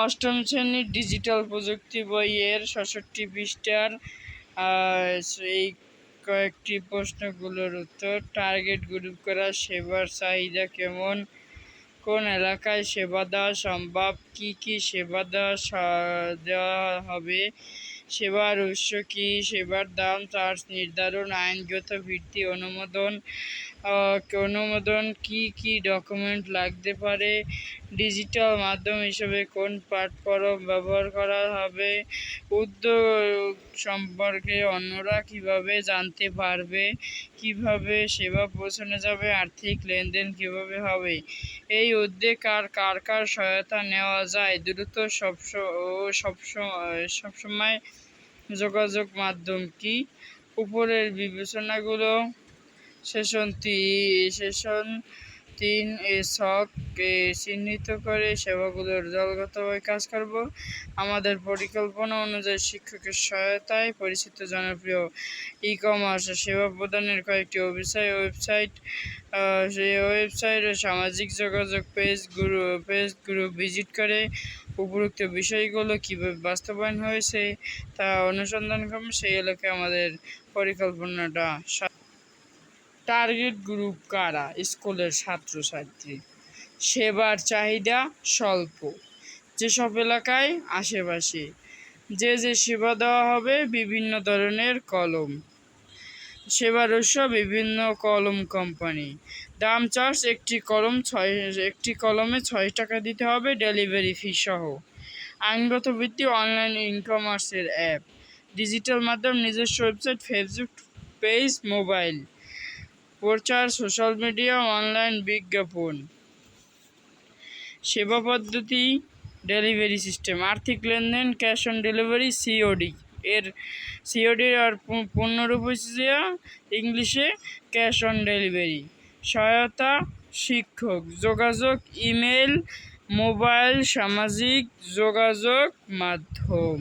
অষ্টম শ্রেণীর ডিজিটাল প্রযুক্তি বইয়ের ৬৭ পৃষ্ঠার এই কয়েকটি প্রশ্নগুলোর উত্তর। টার্গেট গ্রুপ করা, সেবার চাহিদা কেমন, কোন এলাকায় সেবা দেওয়া সম্ভব, কি কি সেবা দেওয়া হবে, সেবার উৎস কি, সেবার দাম, চার্জ নির্ধারণ, আইনগত ভিত্তি, অনুমোদন কি কি ডকুমেন্ট লাগতে পারে, ডিজিটাল মাধ্যম হিসেবে কোন প্ল্যাটফর্ম ব্যবহার করা হবে, উদ্যোগ সম্পর্কে অন্যরা কিভাবে জানতে পারবে, কিভাবে সেবা পৌঁছানো যাবে, আর্থিক লেনদেন কিভাবে হবে, এই উদ্যোগে কার কার সহায়তা নেওয়া যায়, দ্রুত সবসময় যোগাযোগ মাধ্যম কি। উপরের বিবেচনাগুলো সেশন 3 এ ছক চিহ্নিত করে সেবাগুলোর দলগতভাবে কাজ করব। আমাদের পরিকল্পনা অনুযায়ী শিক্ষকের সহায়তায় পরিচিত জনপ্রিয় ই-কমার্স সেবা প্রদানের কয়েকটি ওয়েবসাইট ও সামাজিক যোগাযোগ পেজ গ্রুপ ভিজিট করে উপরোক্ত বিষয়গুলো কীভাবে বাস্তবায়ন হয়েছে তা অনুসন্ধান করবে। সেই এলাকায় আমাদের পরিকল্পনাটা। টার্গেট গ্রুপ কারা? স্কুলের ছাত্রছাত্রী। সেবার চাহিদা স্বল্প, যেসব এলাকায় আশেপাশে। যে সেবা দেওয়া হবে, বিভিন্ন ধরনের কলম। সেবার উৎস বিভিন্ন কলম কোম্পানি। দাম চার্জ একটি কলমে ৬ টাকা দিতে হবে, ডেলিভারি ফি সহ। আইনগত ভিত্তি অনলাইন ই-কমার্সের অ্যাপ, ডিজিটাল মাধ্যম, নিজস্ব ওয়েবসাইট, ফেসবুক পেজ, মোবাইল প্রচার, সোশ্যাল মিডিয়া, অনলাইন বিজ্ঞাপন। সেবা পদ্ধতি ডেলিভারি সিস্টেম, আর্থিক লেনদেন, ক্যাশ অন ডেলিভারি, সিওডি আর পূর্ণরূপ ইংলিশে ক্যাশ অন ডেলিভারি। সহায়তা শিক্ষক, যোগাযোগ ইমেল, মোবাইল, সামাজিক যোগাযোগ মাধ্যম।